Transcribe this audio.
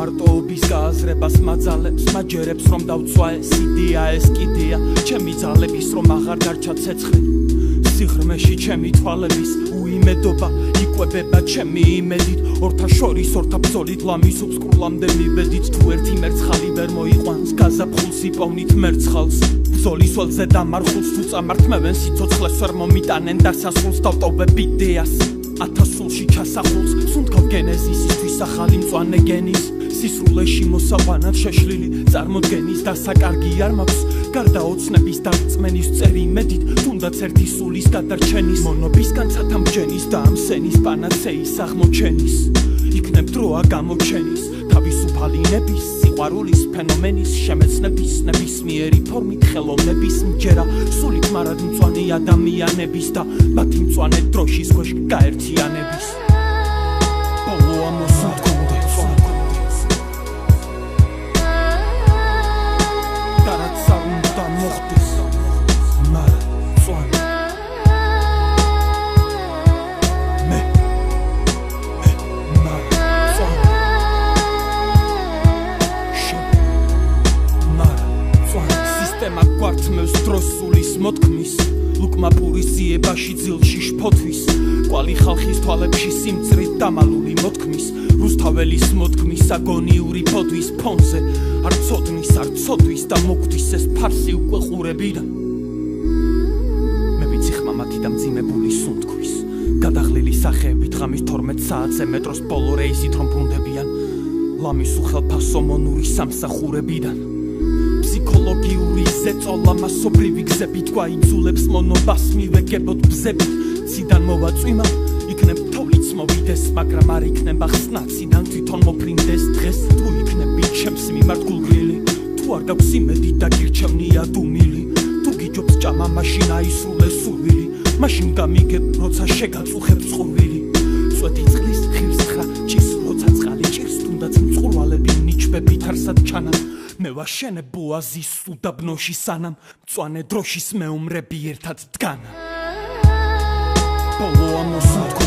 მარტოობის გააზრებას მაძალებს მაჯერებს რომ დავცვა ეს იდეა ეს კიდეა ჩემი ძალების რომ აღარ დარჩა ცეცხლი სიღრმეში ჩემი თვალების უიმედობა იკვებება ჩემი იმედით ორთა შორის ორთა ბრძოლით ლამის უბსკრულამდე მიბედით თუ ერთი მერცხალი ვერ მოიყვანს გაზაფხულს იპოვნით მერცხალს ბრძოლის ველზე დამარხულს თუ წამართმევენ სიცოცხლეს ვერ მომიტანენ დასასრულს დავტოვებ იდეას ათასულში ჩასახულს სუნთქავ გენეზისისთვის ახალი მწვანე გენის სისრულეში მოსაყვანად შეშლილი წარმოდგენის დასაკარგი არ მაქვს გარდა ოცნების დარწმენის წერი იმედით თუნდაც ერთი სულის გადარჩენის მონობის განცათამბჯენის და ამ სენის პანაცეის აღმოჩენის იქნებ დროა გამოჩენის თავისუფალინების სიყვარულის ფენომენის შემეცნების ნებისმიერი ფორმით ხელოვნების მჯერა სულით მარადმწვანე ადამიანების და მათი მწვანე დროშის ქვეშ გაერთიანების ბოლოა მოსუნთქუნდეს გვართმევს დროს სულის მოთქმის ლუკმა პურის ძიებაში ძილში შფოთვის კვალი ხალხის თვალებში სიმწრით დამალული მოთქმის რუსთაველის მოთქმის აგონიური ფოდვის ფონზე არ ცოდვის და მოკვდის ეს ფარსი უკვე ყურებიდან მე ვიცი ხმამათი და მძიმებული სუნთქვის გადაღლილი სახეებით ღამის 12 საათზე მეტროს ბოლო რეისით რომ ბრუნდებიან ლამის უხელფასო მონური სამსახურებიდან ფსიქოლოგიური ზეწოლა მასობრივი გზებით გვაიძულებს მონობას მივეგებოთ ბზებით ციდან მოვაწვიმა იქნებ თოვლიც მოვიდეს მაგრამ არ იქნება ხსნა ციდან თვითონ მოფრინდეს დღეს თუ იქნები ჩემს მიმართ გულგრილი თუ არ გაქვს იმედი და გირჩევნია დუმილი თუ გიჯობს ჭამა მაშინ აისრულე სურვილი მაშინ გამიგებ როცა შეგაწუხებ წყურვილი წვეთი წყლის ხილს ხრა ჭის როცა წყალი ჭირს თუნდაც მწყურვალები ნიჩბებით არსად ჩანან მე ვაშენებ ბოაზის უდაბნოში სანამ მწვანე დროშის მეომრები ერთად დგანან ბოლოა მოსუნთქუნდეს